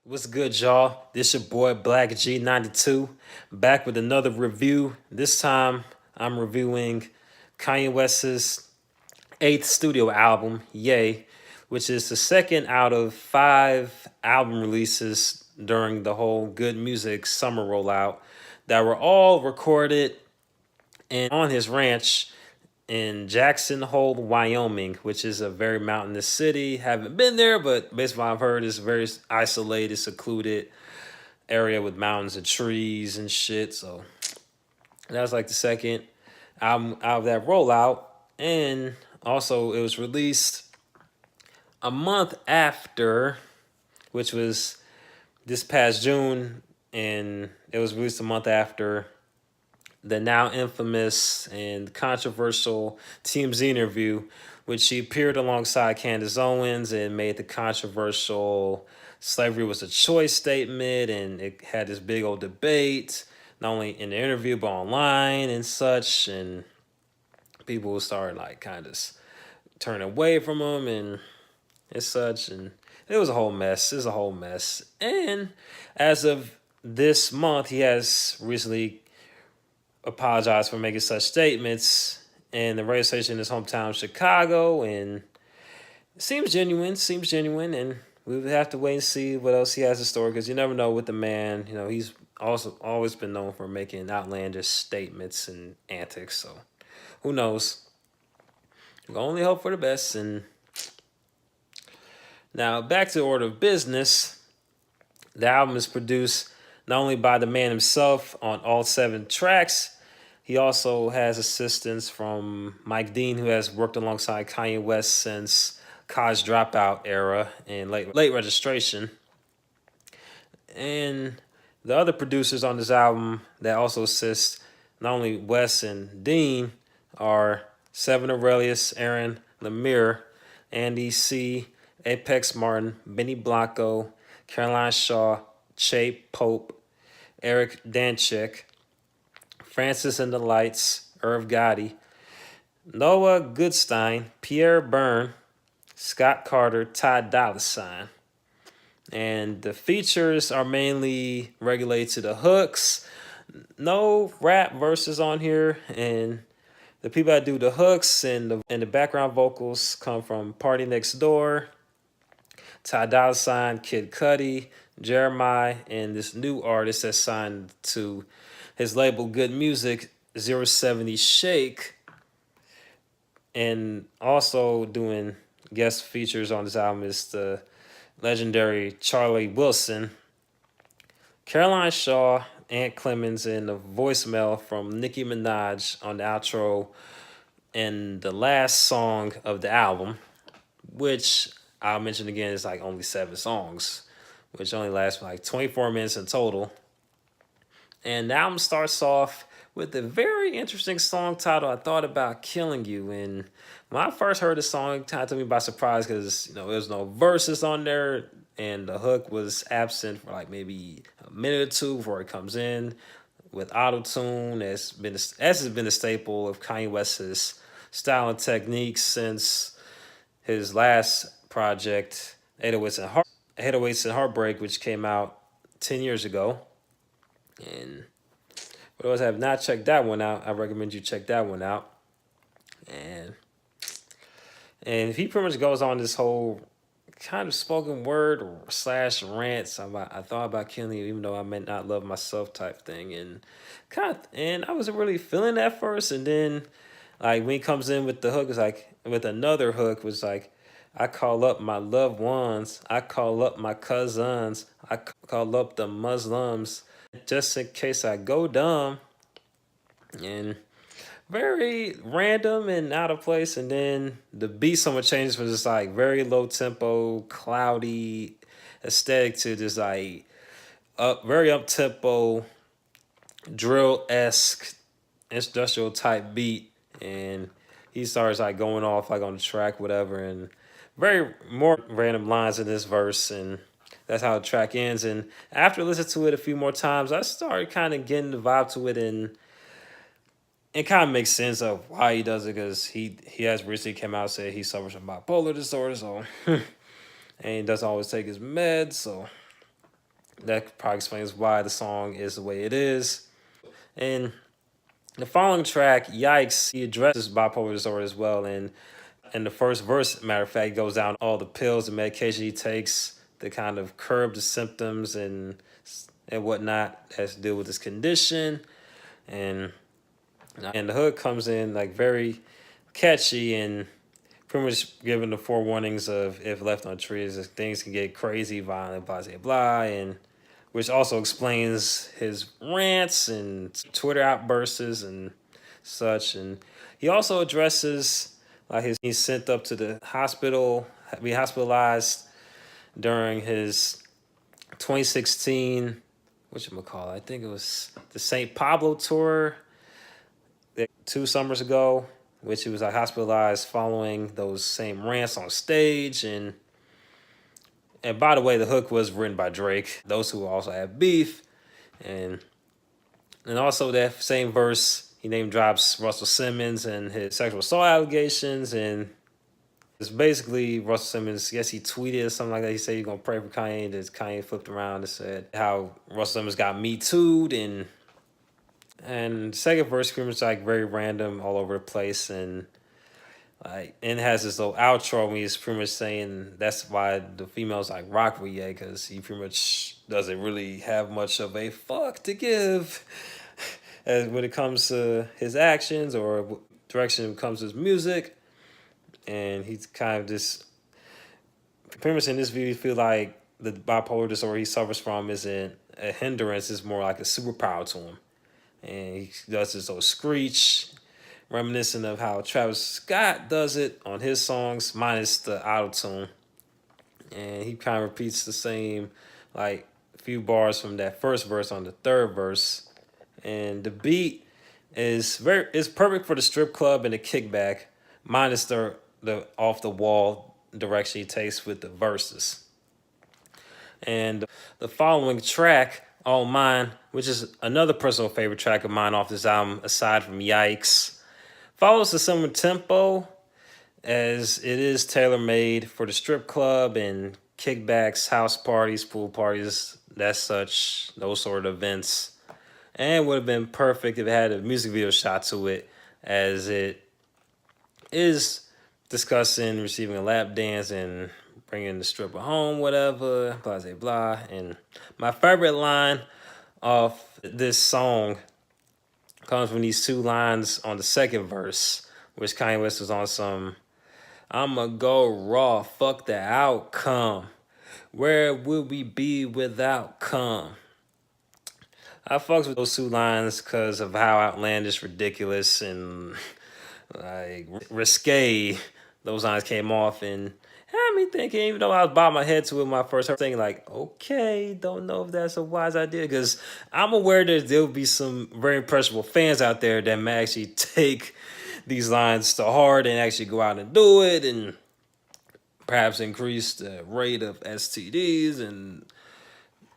What's good, y'all? This your boy Black G92 back with another review. This time I'm reviewing Kanye West's eighth studio album, Yay, which is the second out of five album releases during the whole Good Music summer rollout that were all recorded and on his ranch in Jackson Hole, Wyoming, which is a very mountainous city. Haven't been there, but based on what I've heard, it's a very isolated, secluded area with mountains and trees and shit. So that was like the second album out of that rollout. And also, it was released a month after, which was this past June, and it was released a month after the now infamous and controversial TMZ interview, which she appeared alongside Candace Owens and made the controversial slavery was a choice statement, and it had this big old debate, not only in the interview but online and such, and people started like kind of turning away from him and such, and it was a whole mess. It was a whole mess. And as of this month, he has recently apologized for making such statements in the radio station in his hometown, Chicago, and it seems genuine, and we would have to wait and see what else he has in store, because you never know with the man. You know, he's also always been known for making outlandish statements and antics, so who knows? We can only hope for the best. And now back to the order of business. The album is produced not only by the man himself on all 7 tracks, he also has assistance from Mike Dean, who has worked alongside Kanye West since college dropout era and late registration. And the other producers on this album that also assist not only West and Dean are Seven Aurelius, Aaron Lemire, Andy C., Apex Martin, Benny Blanco, Caroline Shaw, Che Pope, Eric Danchik, Francis and the Lights, Irv Gotti, Noah Goodstein, Pierre Byrne, Scott Carter, Ty Dolla $ign. And the features are mainly regulated to the hooks. No rap verses on here, and the people that do the hooks and the background vocals come from Party Next Door, Ty Dolla $ign, Kid Cudi, Jeremiah, and this new artist that's signed to his label Good Music, 070 Shake, and also doing guest features on this album is the legendary Charlie Wilson, Caroline Shaw, Ant Clemens, and a voicemail from Nicki Minaj on the outro and the last song of the album, which I'll mention again is like only 7 songs, which only lasts like 24 minutes in total. And the album starts off with a very interesting song title, I Thought About Killing You. And when I first heard the song, it kind of took me by surprise because, there was no verses on there and the hook was absent for like maybe a minute or two before it comes in with auto-tune. As has been a staple of Kanye West's style and technique since his last project, 808s and Heartbreak, which came out 10 years ago. And for those that have not checked that one out, I recommend you check that one out. And he pretty much goes on this whole kind of spoken word or slash rants about I thought about killing you even though I meant not love myself type thing. And I wasn't really feeling that first, and then like when he comes in with the hook, it's like with another hook was like, I call up my loved ones, I call up my cousins, I call up the Muslims just in case I go dumb. And very random and out of place. And then the beat somewhat changes from just like very low tempo, cloudy aesthetic to just like very up tempo, drill esque, industrial type beat. And he starts like going off like on the track, whatever, and very more random lines in this verse. And that's how the track ends. And after listening to it a few more times, I started kind of getting the vibe to it, and it kind of makes sense of why he does it, because he has recently came out and said he suffers from bipolar disorder, so and he doesn't always take his meds, so That probably explains why the song is the way it is. And the following track, Yikes, he addresses bipolar disorder as well. And in the first verse, matter of fact, goes down all the pills and medication he takes to kind of curb the symptoms and whatnot that has to do with his condition. And the hook comes in like very catchy and pretty much giving the forewarnings of if left untreated, things can get crazy, violent, blah, blah, blah, and which also explains his rants and Twitter outbursts and such. And he also addresses like he's sent up to the hospital, be hospitalized during his 2016, whatchamacallit, I think it was the St. Pablo tour 2 summers ago, which he was like hospitalized following those same rants on stage. And by the way, the hook was written by Drake. Those who also have beef, and also that same verse, he name drops Russell Simmons and his sexual assault allegations, and it's basically Russell Simmons. Yes, he tweeted or something like that. He said he's gonna pray for Kanye. And Kanye flipped around and said how Russell Simmons got me too'd, and second verse pretty much like very random, all over the place, and it has this little outro when he's pretty much saying that's why the females like rock with Ye, because he pretty much doesn't really have much of a fuck to give as when it comes to his actions or direction when it comes to his music. And he's kind of just pretty much in this video, you feel like the bipolar disorder he suffers from isn't a hindrance, it's more like a superpower to him. And he does this little screech, reminiscent of how Travis Scott does it on his songs, minus the auto tune. And he kind of repeats the same, like, few bars from that first verse on the third verse. And the beat is perfect for the strip club and the kickback, minus the off the wall direction he takes with the verses. And the following track, All Mine, which is another personal favorite track of mine off this album, aside from Yikes, follows a similar tempo as it is tailor-made for the strip club and kickbacks, house parties, pool parties, those sort of events. And would have been perfect if it had a music video shot to it, as it is discussing receiving a lap dance and bringing the stripper home, whatever, blah, blah, blah. And my favorite line off this song comes from these two lines on the second verse, which Kanye West was on some, I'ma go raw, fuck the outcome. Where would we be without come? I fucks with those two lines because of how outlandish, ridiculous, and like risque those lines came off, and had me thinking, even though I was bobbing my head to it when I first heard thing, like, okay, don't know if that's a wise idea, because I'm aware that there'll be some very impressionable fans out there that may actually take these lines to heart and actually go out and do it, and perhaps increase the rate of STDs and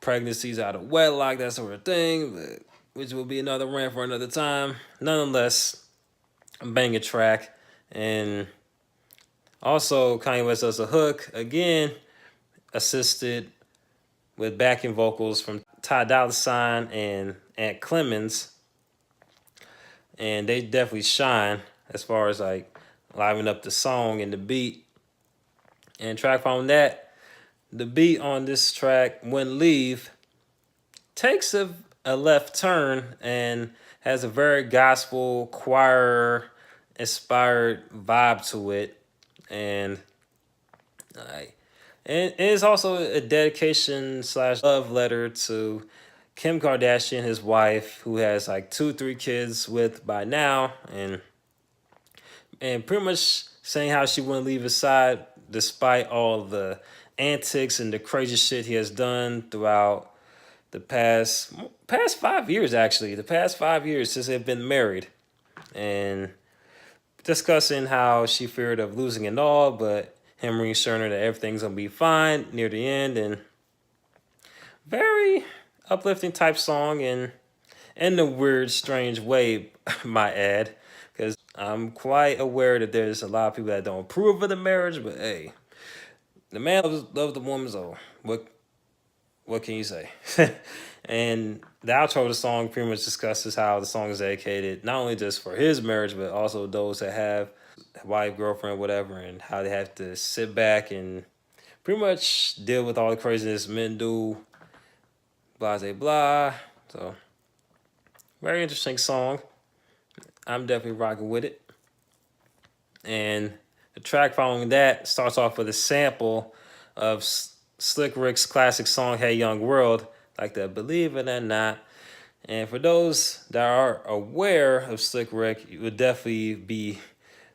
pregnancies out of wedlock, that sort of thing, but, which will be another rant for another time. Nonetheless, banging track. And also Kanye West does a hook, again, assisted with backing vocals from Ty Dolla $ign and Ant Clemens. And they definitely shine as far as like livening up the song and the beat. And track from that, the beat on this track, When Leave, takes a left turn and has a very gospel choir inspired vibe to it. And it is also a dedication / love letter to Kim Kardashian, his wife, who has like 2-3 kids with by now, and pretty much saying how she wouldn't leave his side despite all the antics and the crazy shit he has done throughout the past 5 years, actually. The past 5 years since they've been married. And discussing how she feared of losing it all, but him reassuring her that everything's going to be fine near the end. And very uplifting type song, and in a weird, strange way, my add. Because I'm quite aware that there's a lot of people that don't approve of the marriage, but hey, the man loves the woman, so what what can you say? And the outro of the song pretty much discusses how the song is dedicated not only just for his marriage, but also those that have wife, girlfriend, whatever, and how they have to sit back and pretty much deal with all the craziness men do, blah, blah, blah. So, very interesting song. I'm definitely rocking with it. And the track following that starts off with a sample of Slick Rick's classic song "Hey Young World," like that "Believe It or Not." And for those that are aware of Slick Rick, you would definitely be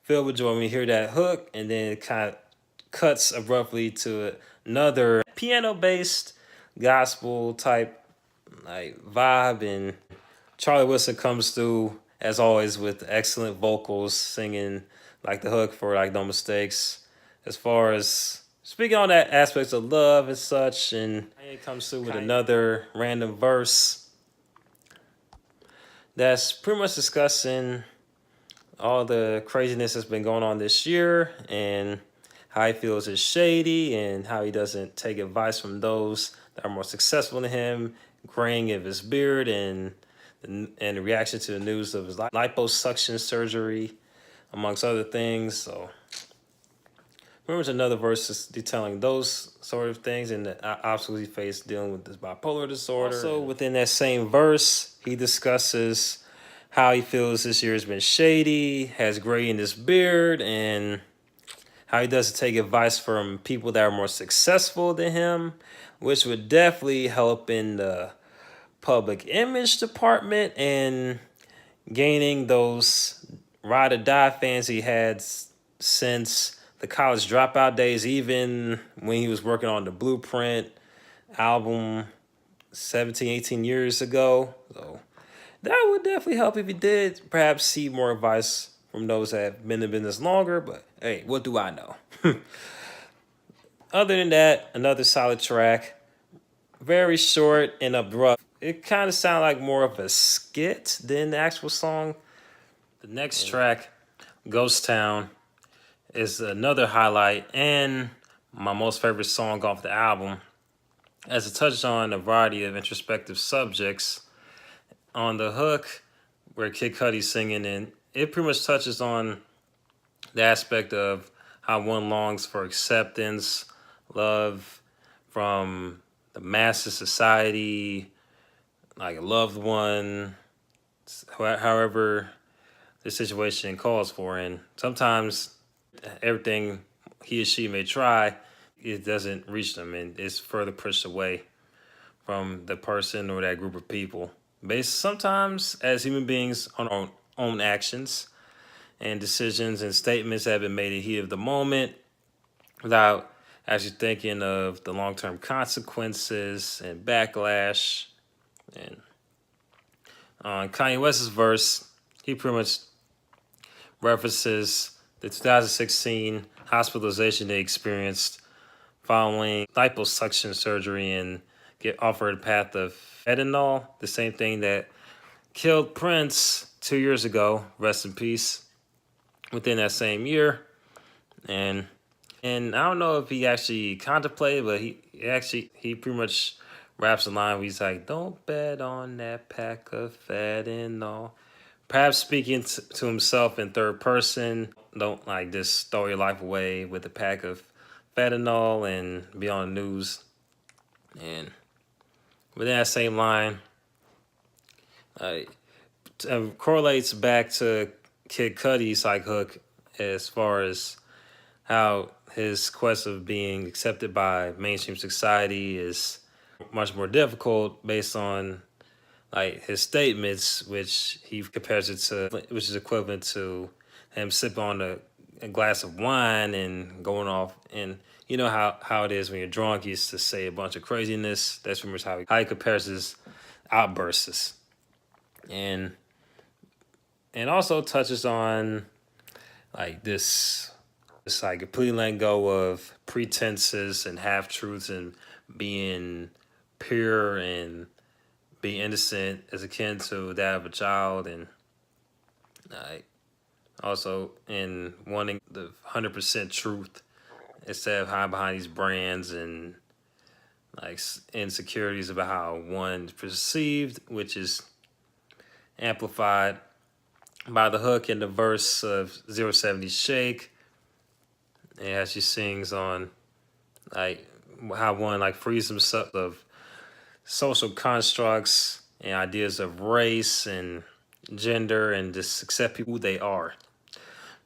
filled with joy when you hear that hook, and then it kind of cuts abruptly to another piano-based gospel type like vibe, and Charlie Wilson comes through as always with excellent vocals, singing like the hook for like No Mistakes. As far as speaking on that aspects of love and such, and it comes through with another random verse that's pretty much discussing all the craziness that's been going on this year and how he feels is shady and how he doesn't take advice from those that are more successful than him, graying of his beard and the reaction to the news of his liposuction surgery, amongst other things. So pretty much another verse is detailing those sort of things and the obstacles he faced dealing with this bipolar disorder. Also, within that same verse, he discusses how he feels this year has been shady, has gray in his beard, and how he doesn't take advice from people that are more successful than him, which would definitely help in the public image department and gaining those ride or die fans he had since the college dropout days, even when he was working on the Blueprint album 17, 18 years ago. So that would definitely help if he did perhaps see more advice from those that have been in the business longer. But hey, what do I know? Other than that, another solid track. Very short and abrupt. It kind of sounded like more of a skit than the actual song. The next track, Ghost Town, is another highlight and my most favorite song off the album, as it touches on a variety of introspective subjects. On the hook, where Kid Cudi's singing, and it pretty much touches on the aspect of how one longs for acceptance, love from the masses society, like a loved one, however the situation calls for. And sometimes everything he or she may try, it doesn't reach them and it's further pushed away from the person or that group of people. Based sometimes as human beings on our own actions and decisions and statements that have been made in the heat of the moment without actually thinking of the long-term consequences and backlash. And on Kanye West's verse, he pretty much references the 2016 hospitalization they experienced following liposuction surgery and get offered a path of fentanyl, the same thing that killed Prince 2 years ago, rest in peace, within that same year. And I don't know if he actually contemplated, but he pretty much raps a line where he's like, "Don't bet on that pack of fentanyl." Perhaps speaking to himself in third person. Don't like just throw your life away with a pack of fentanyl and be on the news. And within that same line, correlates back to Kid Cudi's like hook as far as how his quest of being accepted by mainstream society is much more difficult based on like his statements, which he compares it to, which is equivalent to him sipping on a glass of wine and going off. And you know how it is when you're drunk, you used to say a bunch of craziness. That's pretty much how he compares his outbursts. And also touches on like this like completely letting go of pretenses and half truths and being pure and being innocent as akin to that of a child, and also in wanting the 100% truth instead of hiding behind these brands and like insecurities about how one is perceived, which is amplified by the hook in the verse of 070 Shake. And as she sings on like how one like frees himself of social constructs and ideas of race and gender and just accept people who they are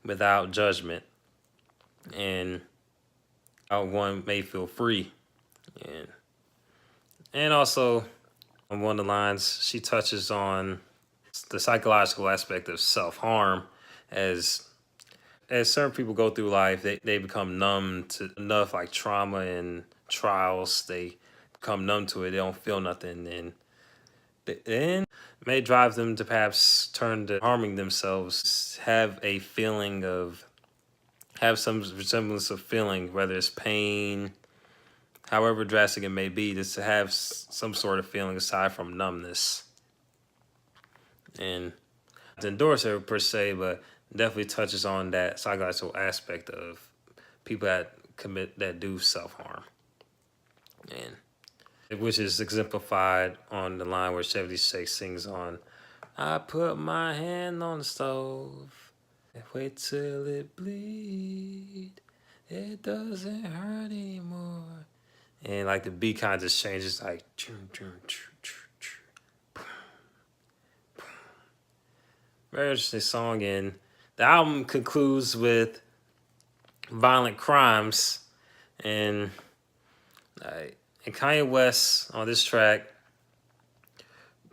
without judgment, and how one may feel free. And also on one of the lines she touches on the psychological aspect of self-harm. As certain people go through life, they become numb to enough like trauma and trials. They become numb to it. They don't feel nothing, and then may drive them to perhaps turn to harming themselves. Have some resemblance of feeling, whether it's pain, however drastic it may be, just to have some sort of feeling aside from numbness. And to endorse her per se, but definitely touches on that psychological aspect of people that do self-harm, and which is exemplified on the line where 76 sings on, I put my hand on the stove, wait till it bleed, it doesn't hurt anymore. And like the beat kind of just changes, like very interesting song. And the album concludes with violent crimes, and Kanye West on this track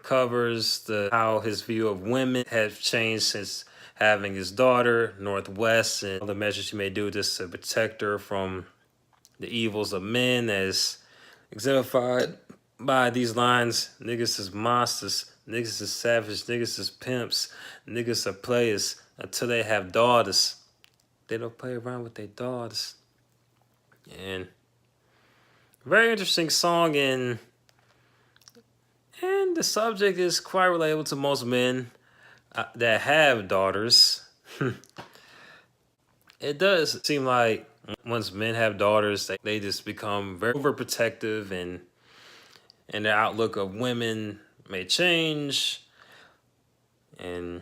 covers how his view of women has changed since having his daughter Northwest, and all the measures he may do just to protect her from the evils of men, as exemplified by these lines: niggas is monsters, niggas is savage, niggas is pimps, niggas are players until they have daughters. They don't play around with their daughters. And very interesting song, and the subject is quite relatable to most men that have daughters. It does seem like once men have daughters, they just become very overprotective, and their outlook of women may change, and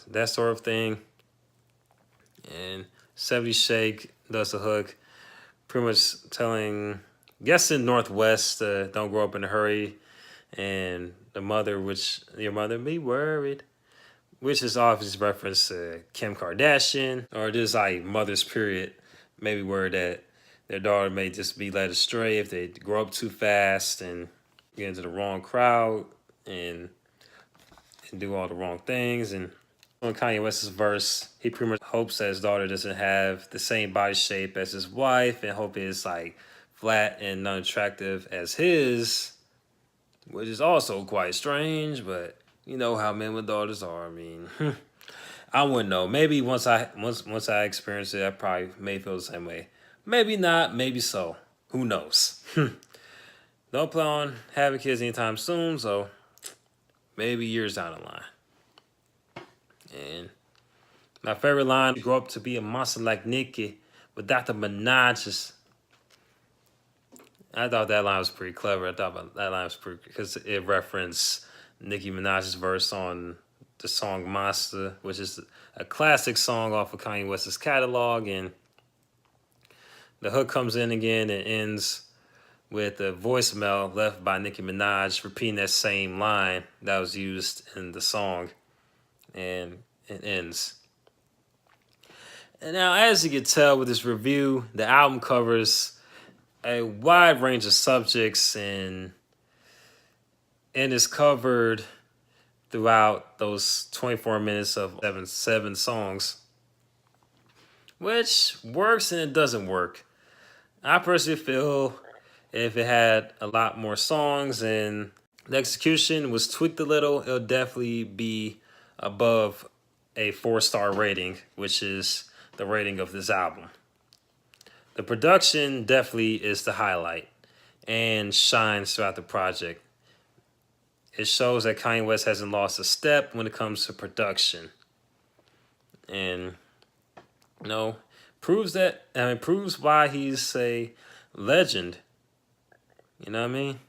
that sort of thing. And 70 Shake does the hook, pretty much guessing Northwest, don't grow up in a hurry, and the mother, which your mother be worried, which is obviously reference to Kim Kardashian, or just like mothers, period, maybe word that their daughter may just be led astray if they grow up too fast and get into the wrong crowd and do all the wrong things. And on Kanye West's verse, he pretty much hopes that his daughter doesn't have the same body shape as his wife, and hope it's like flat and unattractive as his, which is also quite strange, but you know how men with daughters are. I mean, I wouldn't know. Maybe once I experience it, I probably may feel the same way. Maybe not. Maybe so. Who knows? Don't plan on having kids anytime soon, so maybe years down the line. And my favorite line: "Grow up to be a monster like Nicki without the Minaj's." I thought that line was pretty clever. I thought that line was pretty, because it referenced Nicki Minaj's verse on the song Monster, which is a classic song off of Kanye West's catalog. And the hook comes in again and ends with a voicemail left by Nicki Minaj repeating that same line that was used in the song. And it ends. And now, as you can tell with this review, the album covers a wide range of subjects, and is covered throughout those 24 minutes of seven songs, which works and it doesn't work. I personally feel if it had a lot more songs and the execution was tweaked a little, it'll definitely be above a 4-star rating, which is the rating of this album. The production definitely is the highlight and shines throughout the project. It shows that Kanye West hasn't lost a step when it comes to production. And proves why he's a legend You know what I mean?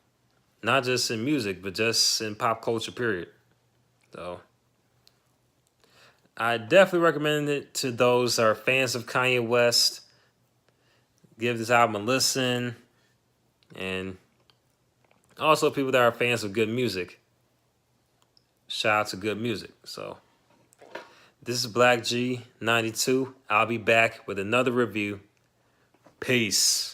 Not just in music, but just in pop culture, period. So I definitely recommend it to those that are fans of Kanye West. Give this album a listen. And also people that are fans of good music. Shout out to good music. So this is Black G 92. I'll be back with another review. Peace.